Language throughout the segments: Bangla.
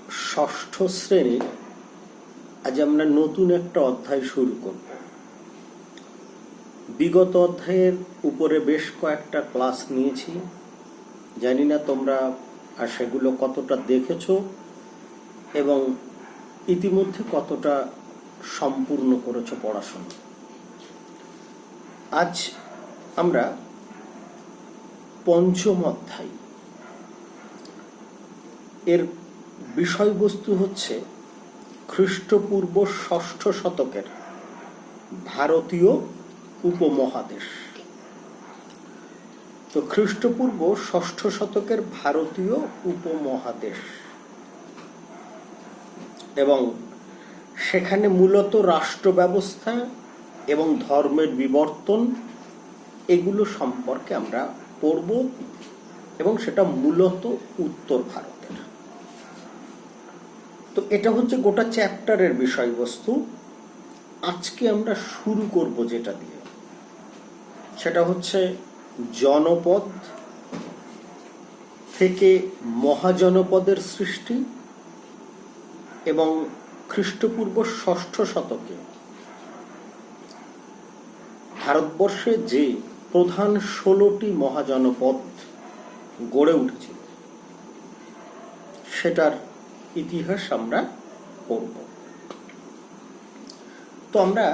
ষষ্ঠ শ্রেণীর আজ আমরা নতুন একটা অধ্যায় শুরু করব। বিগত অধ্যায়ের উপরে বেশ কয়েকটা ক্লাস নিয়েছি, জানি না তোমরা সেগুলো কতটা দেখেছো এবং ইতিমধ্যে কতটা সম্পূর্ণ করেছো পড়াশোনা। আজ আমরা পঞ্চম অধ্যায়, এর বিষয়বস্তু হচ্ছে খ্রিস্টপূর্ব ষষ্ঠ শতকের ভারতীয় উপমহাদেশ। তো খ্রিস্টপূর্ব ষষ্ঠ শতকের ভারতীয় উপমহাদেশ এবং সেখানে মূলত রাষ্ট্র ব্যবস্থা এবং ধর্মের বিবর্তন এগুলো সম্পর্কে আমরা পড়ব এবং সেটা মূলত উত্তর ভারতের। তো এটা হচ্ছে গোটা চ্যাপ্টারের বিষয়বস্তু। আজকে আমরা শুরু করব যেটা দিয়ে, সেটা হচ্ছে জনপদ থেকে মহাজনপদের সৃষ্টি এবং খ্রিস্টপূর্ব ষষ্ঠ শতকে ভারতবর্ষে যে প্রধান 16টি মহাজনপদ গড়ে উঠেছিল সেটার ইতিহাস আমরা পড়ব। তো আমরা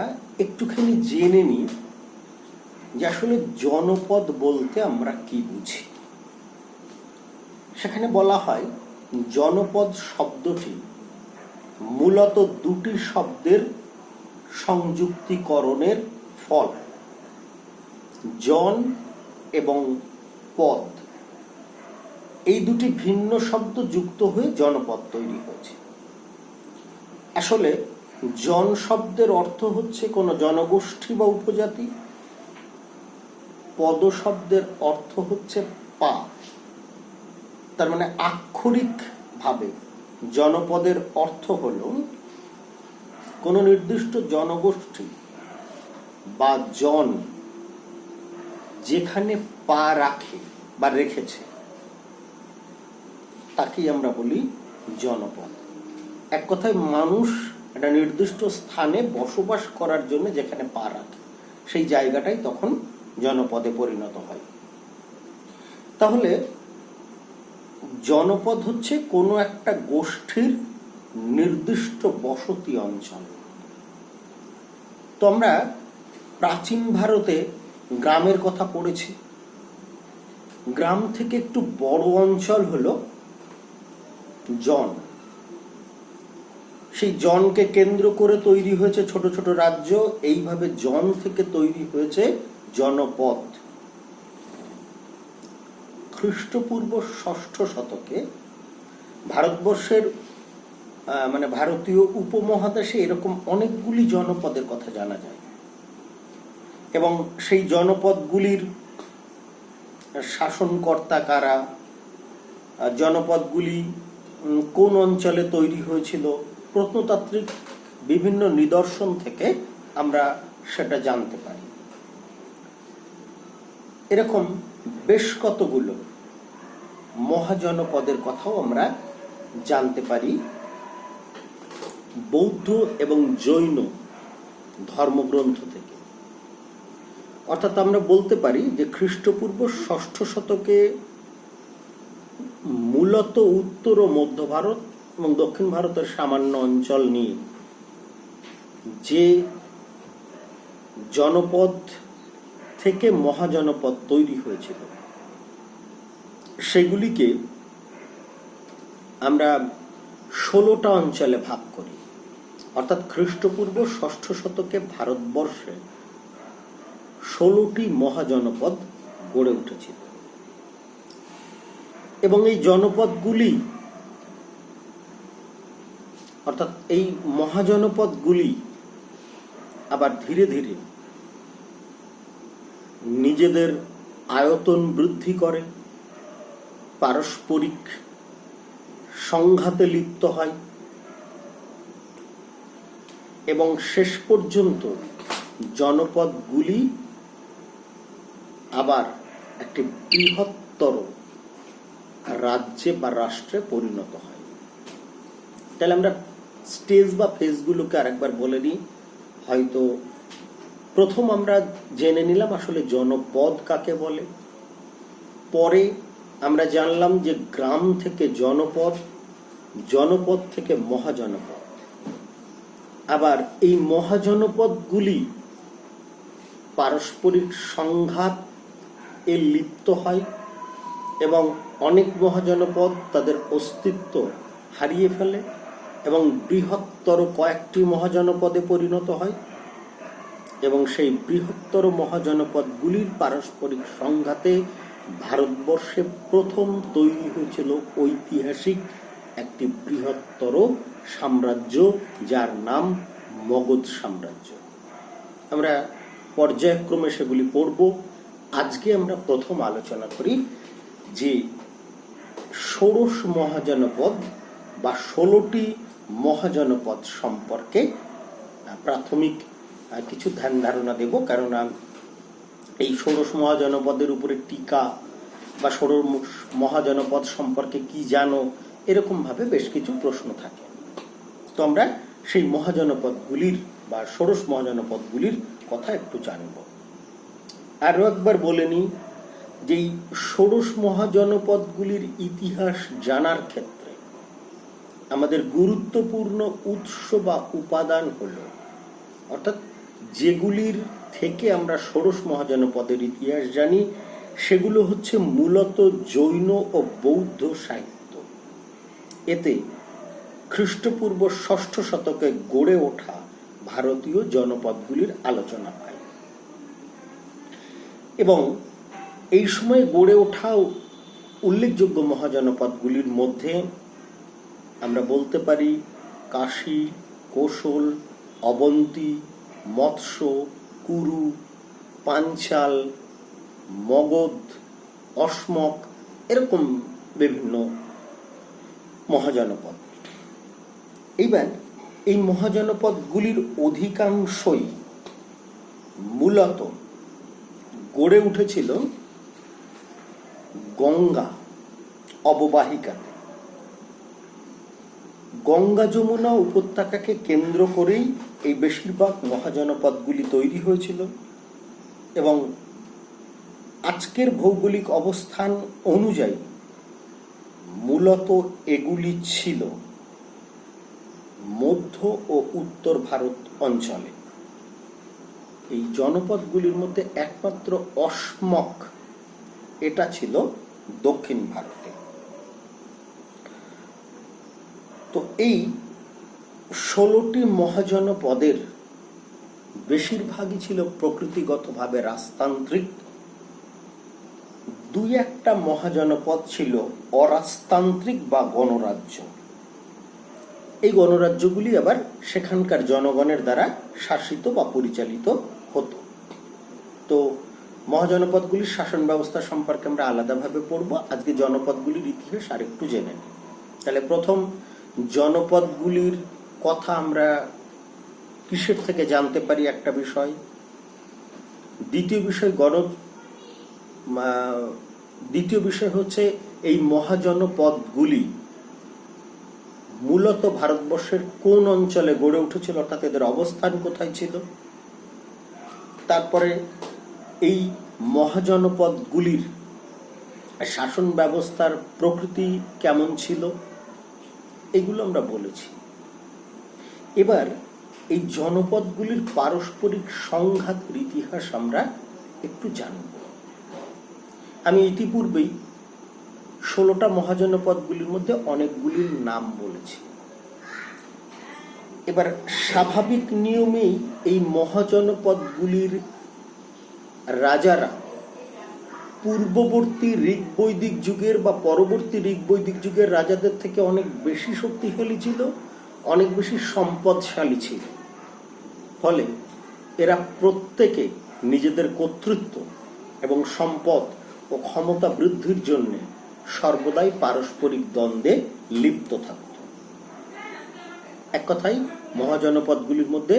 একটুখানি জেনে নিই যে আসলে জনপদ বলতে আমরা কি বুঝি। সেখানে বলা হয় জনপদ শব্দটি মূলত দুটি শব্দের সংযুক্তিকরণের ফল, জন এবং পদ। এই দুটি ভিন্ন শব্দ যুক্ত হয়ে জনপদ তৈরি হয়েছে। আসলে জন শব্দের অর্থ হচ্ছে কোনো জনগোষ্ঠী বা উপজাতি, পদ শব্দের অর্থ হচ্ছে পা। তার মানে আক্ষরিক ভাবে জনপদের অর্থ হল কোনো নির্দিষ্ট জনগোষ্ঠী বা জন যেখানে পা রাখে বা রেখেছে তাকেই আমরা বলি জনপদ। এক কথায় মানুষ একটা নির্দিষ্ট স্থানে বসবাস করার জন্য যেখানে পা রাখে সেই জায়গাটাই তখন জনপদে পরিণত হয়। তাহলে জনপদ হচ্ছে কোনো একটা গোষ্ঠীর নির্দিষ্ট বসতি অঞ্চল। তো আমরা প্রাচীন ভারতে গ্রামের কথা পড়েছি। গ্রাম থেকে একটু বড় অঞ্চল হলো জন। সেই জনকে কেন্দ্র করে তৈরি হয়েছে ছোট ছোট রাজ্য। এইভাবে জন থেকে তৈরি হয়েছে জনপদ। খ্রিস্টপূর্ব ষষ্ঠ শতকে ভারতবর্ষের মানে ভারতীয় উপমহাদেশে এরকম অনেকগুলি জনপদের কথা জানা যায় এবং সেই জনপদগুলির শাসনকর্তা কারা, জনপদগুলি কোন অঞ্চলে তৈরি হয়েছিল, প্রত্নতাত্ত্বিক বিভিন্ন নিদর্শন থেকে আমরা সেটা জানতে পারি। এরকম বেশ কতগুলো মহাজনপদের কথাও আমরা জানতে পারি বৌদ্ধ এবং জৈন ধর্মগ্রন্থ থেকে। অর্থাৎ আমরা বলতে পারি যে খ্রিস্টপূর্ব ষষ্ঠ শতকে মূলত উত্তর ও মধ্য ভারত এবং দক্ষিণ ভারতের সামান্য অঞ্চল নিয়ে যে জনপদ থেকে মহাজনপদ তৈরি হয়েছিল সেগুলিকে আমরা 16টা অঞ্চলে ভাগ করি। অর্থাৎ খ্রিস্টপূর্ব ষষ্ঠ শতকে ভারতবর্ষে 16টি মহাজনপদ গড়ে উঠেছিল এবং এই জনপদগুলি অর্থাৎ এই মহাজনপদগুলি আবার ধীরে ধীরে নিজেদের আয়তন বৃদ্ধি করে, পারস্পরিক সংঘাতে লিপ্ত হয় এবং শেষ পর্যন্ত জনপদগুলি আবার একটি বৃহত্তর রাজ্যে বা রাষ্ট্রে পরিণত হয়। তাহলে আমরা স্টেজ বা ফেজগুলোকে আরেকবার বলে নিই। হয়তো প্রথম আমরা জেনে নিলাম আসলে জনপদ কাকে বলে, পরে আমরা জানলাম যে গ্রাম থেকে জনপদ, জনপদ থেকে মহাজনপদ, আবার এই মহাজনপদগুলি পারস্পরিক সংঘাত এ লিপ্ত হয় এবং অনেক মহাজনপদ তাদের অস্তিত্ব হারিয়ে ফেলে এবং বৃহত্তর কয়েকটি মহাজনপদে পরিণত হয় এবং সেই বৃহত্তর মহাজনপদগুলির পারস্পরিক সংঘাতে ভারতবর্ষে প্রথম তৈরি হয়েছিল ঐতিহাসিক একটি বৃহত্তর সাম্রাজ্য, যার নাম মগধ সাম্রাজ্য। আমরা পর্যায়ক্রমে সেগুলি পড়ব। আজকে আমরা প্রথম আলোচনা করি যে ষোড়শ মহাজনপদ বা 16টি মহাজনপদ সম্পর্কে প্রাথমিক কিছু ধ্যান ধারণা দেব, কারণ এই ষোড়শ মহাজনপদের উপরে টিকা বা ষোড়শ মহাজনপদ সম্পর্কে কি জানো, এরকম ভাবে বেশ কিছু প্রশ্ন থাকে। তো আমরা সেই মহাজনপদগুলির বা ষোড়শ মহাজনপদগুলির কথা একটু জানব। আরো একবার বলে নিই যে এই ষোড়শ মহাজনপদগুলির ইতিহাস জানার ক্ষেত্রে আমাদের গুরুত্বপূর্ণ উৎস বা উপাদান হলো, অর্থাৎ যেগুলির থেকে আমরা ষোড়শ মহাজনপদের ইতিহাস জানি, সেগুলো হচ্ছে মূলত জৈন ও বৌদ্ধ সাহিত্য। এতে খ্রিস্টপূর্ব 6ষ্ঠ শতকে গড়ে ওঠা ভারতীয় জনপদগুলির আলোচনা পাই এবং এই সময় গড়ে ওঠা উল্লেখযোগ্য মহাজনপদগুলির মধ্যে আমরা বলতে পারি কাশী, কোশল, অবন্তী, মৎস্য, কুরু, পাঞ্চাল, মগধ, অসমক, এরকম বিভিন্ন মহাজনপদ। এইবার এই মহাজনপদগুলির অধিকাংশই মূলত গড়ে উঠেছিল গঙ্গা অববাহিকাতে। গঙ্গা যমুনা উপত্যকাকে কেন্দ্র করেই এই বেশিরভাগ মহাজনপদগুলি তৈরি হয়েছিল এবং আজকের ভৌগোলিক অবস্থান অনুযায়ী মূলত এগুলি ছিল মধ্য ও উত্তর ভারত অঞ্চলে। এই জনপদগুলির মধ্যে একমাত্র অসমক এটা ছিল দক্ষিণ ভারতে। তো এই 16টি মহাজনপদের বেশিরভাগই ছিল প্রকৃতিগতভাবে রাজতান্ত্রিক। দুই একটা মহাজনপদ ছিল অরাজতান্ত্রিক বা গণরাজ্য। এই গণরাজ্যগুলি আবার সেখানকার জনগণের দ্বারা শাসিত বা পরিচালিত হতো। তো মহাজনপদগুলির শাসন ব্যবস্থা সম্পর্কে আমরা আলাদাভাবে পড়ব। আজকে জনপদগুলির ইতিহাস আরেকটু জেনে নিই। তাহলে প্রথম জনপদগুলির কথা আমরা কিসের থেকে জানতে পারি একটা বিষয়। দ্বিতীয় বিষয় হচ্ছে এই মহাজনপদগুলি মূলত ভারতবর্ষের কোন অঞ্চলে গড়ে উঠেছিল, অর্থাৎ এদের অবস্থান কোথায় ছিল। তারপরে এই মহাজনপদগুলির শাসন ব্যবস্থার প্রকৃতি কেমন ছিল, এগুলো আমরা বলেছি। এবার এই জনপদগুলির পারস্পরিক সংঘাতের ইতিহাস আমরা একটু জানব। আমি ইতিপূর্বেই 16টা মহাজনপদগুলির মধ্যে অনেকগুলির নাম বলেছি। এবার স্বাভাবিক নিয়মেই এই মহাজনপদগুলির রাজারা পূর্ববর্তী ঋগ্বৈদিক যুগের বা পরবর্তী ঋগ্বৈদিক যুগের রাজাদের থেকে অনেক বেশি শক্তিশালী ছিল, অনেক বেশি সম্পদশালী ছিল। ফলে এরা প্রত্যেকে নিজেদের কর্তৃত্ব এবং সম্পদ ও ক্ষমতা বৃদ্ধির জন্য সর্বদাই পারস্পরিক দ্বন্দ্বে লিপ্ত থাকত। এক কথায় মহাজনপদগুলির মধ্যে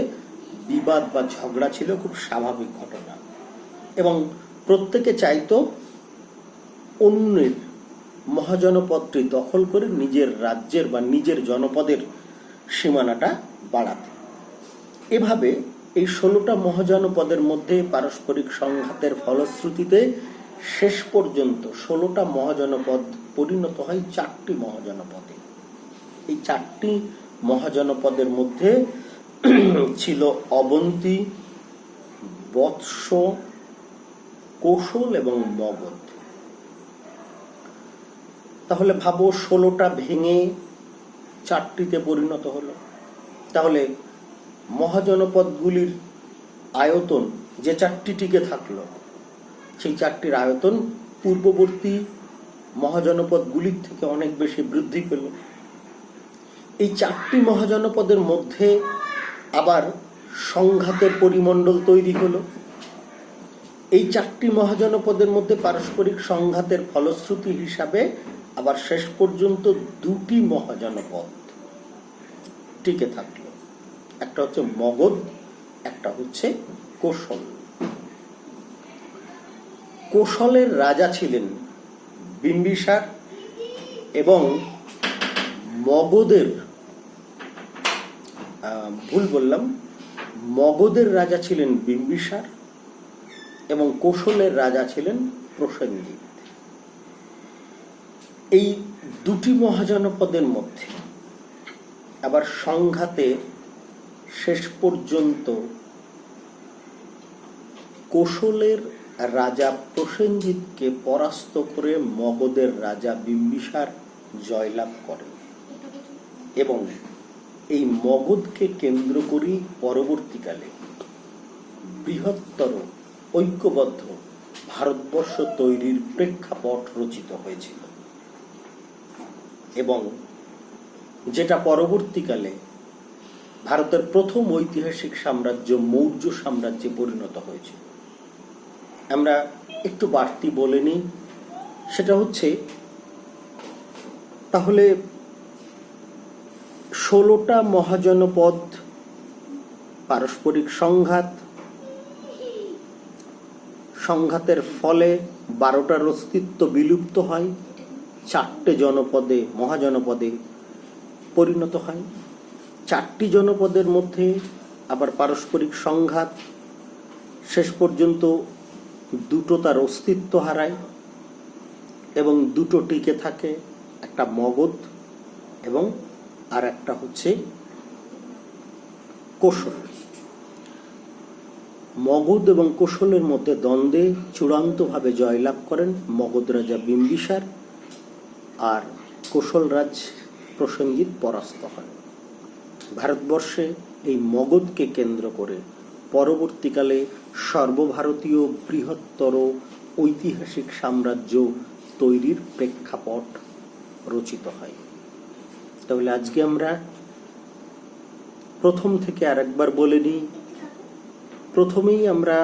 বিবাদ বা ঝগড়া ছিল খুব স্বাভাবিক ঘটনা এবং প্রত্যেকে চাইতো অন্যের মহাজনপদটি দখল করে নিজের রাজ্যের বা নিজের জনপদের সীমানাটা বাড়াতে। এভাবে এই 16টা মহাজনপদের মধ্যে পারস্পরিক সংঘাতের ফলশ্রুতিতে শেষ পর্যন্ত 16টা মহাজনপদ পরিণত হয় 4টি মহাজনপদে। এই 4টি মহাজনপদের মধ্যে ছিল অবন্তী, বৎস, কোশল এবং মগধ। তাহলে ভাবো 16টা ভেঙে 4টিতে পরিণত হলো। তাহলে মহাজনপদগুলির আয়তন যে 4টি টিকে থাকলো, সেই 4টির আয়তন পূর্ববর্তী মহাজনপদগুলির থেকে অনেক বেশি বৃদ্ধি পেল। এই 4টি মহাজনপদের মধ্যে আবার সংঘাতের পরিমণ্ডল তৈরি হলো। এই 4টি মহাজনপদের মধ্যে পারস্পরিক সংঘাতের ফলশ্রুতি হিসাবে আবার শেষ পর্যন্ত 2টি মহাজনপদ টিকে থাকলো। একটা হচ্ছে মগধ, একটা হচ্ছে কোশল। কোশলের রাজা ছিলেন বিম্বিসার এবং মগধের মগধের রাজা ছিলেন বিম্বিসার এবং কোশলের রাজা ছিলেন প্রসেনজিৎ। এই 2টি মহাজনপদের মধ্যে আবার সংঘাতে শেষ পর্যন্ত কোশলের রাজা প্রসেনজিৎকে পরাস্ত করে মগধের রাজা বিম্বিসার জয়লাভ করেন এবং এই মগধকে কেন্দ্র করেই পরবর্তীকালে বৃহত্তর ঐক্যবদ্ধ ভারতবর্ষ তৈরির প্রেক্ষাপট রচিত হয়েছিল এবং যেটা পরবর্তীকালে ভারতের প্রথম ঐতিহাসিক সাম্রাজ্য মৌর্য সাম্রাজ্যে পরিণত হয়েছিল। আমরা একটু বাড়তি বলে নিই, সেটা হচ্ছে তাহলে 16টা মহাজনপদ, পারস্পরিক সংঘাতের ফলে 12টার অস্তিত্ব বিলুপ্ত হয়, 4টে মহাজনপদে পরিণত হয়। 4টি জনপদের মধ্যে আবার পারস্পরিক সংঘাত, শেষ পর্যন্ত 2টো তার অস্তিত্ব হারায় এবং 2টো টিকে থাকে, একটা মগধ এবং আর একটা হচ্ছে কোশল। মগধ এবং কোশলের মধ্যে দ্বন্দ্বে চূড়ান্তভাবে জয়লাভ করেন মগধ রাজা বিম্বিসার আর কোশল রাজ প্রসেনজিৎ পরাস্ত হন। ভারতবর্ষে এই মগধকে কেন্দ্র করে পরবর্তীকালে সর্বভারতীয় বৃহত্তর ঐতিহাসিক সাম্রাজ্য তৈরির প্রেক্ষাপট রচিত হয়। তাহলে আজকে আমরা প্রথম থেকে আরেকবার বলে নিই। প্রথমেই আমরা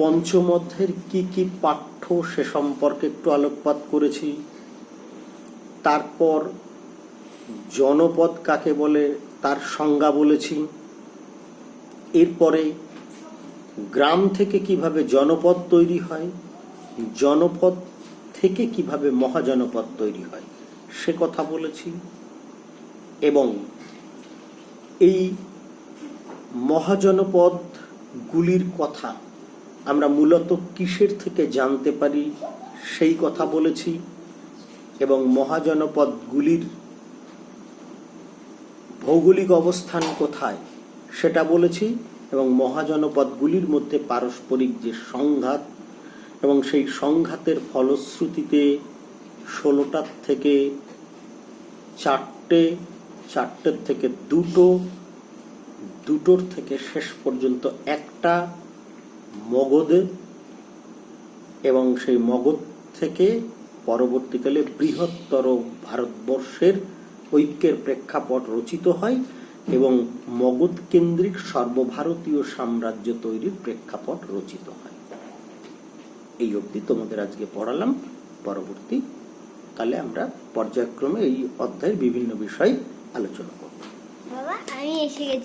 পঞ্চম অধ্যায়ের কি কি পাঠ্য সে সম্পর্কে একটু আলোকপাত করেছি। তারপর জনপদ কাকে বলে তার সংজ্ঞা বলেছি। এরপরে গ্রাম থেকে কিভাবে জনপদ তৈরি হয়, জনপদ থেকে কিভাবে মহাজনপদ তৈরি হয় সে কথা বলেছি এবং এই মহাজনপদ গুলির কথা আমরা মূলত কিসের থেকে জানতে পারি সেই কথা বলেছি এবং মহাজনপদ গুলির ভৌগোলিক অবস্থান কোথায় সেটা বলেছি এবং মহাজনপদগুলির মধ্যে পারস্পরিক যে সংঘাত এবং সেই সংঘাতের ফলশ্রুতিতে 16টার থেকে 4টের থেকে 2টোর থেকে শেষ পর্যন্ত একটা মগধে এবং সেই মগধ থেকে পরবর্তীকালে বৃহত্তর ভারতবর্ষের ঐক্যের প্রেক্ষাপট রচিত হয় এবং মগধ কেন্দ্রিক সর্বভারতীয় সাম্রাজ্য তৈরির প্রেক্ষাপট রচিত হয়। এই অবধি তোমাদের আজকে পড়ালাম। পরবর্তীকালে আমরা পর্যায়ক্রমে এই অধ্যায়ের বিভিন্ন বিষয় আলোচনা করব। বাবা, আমি এসে গেছি।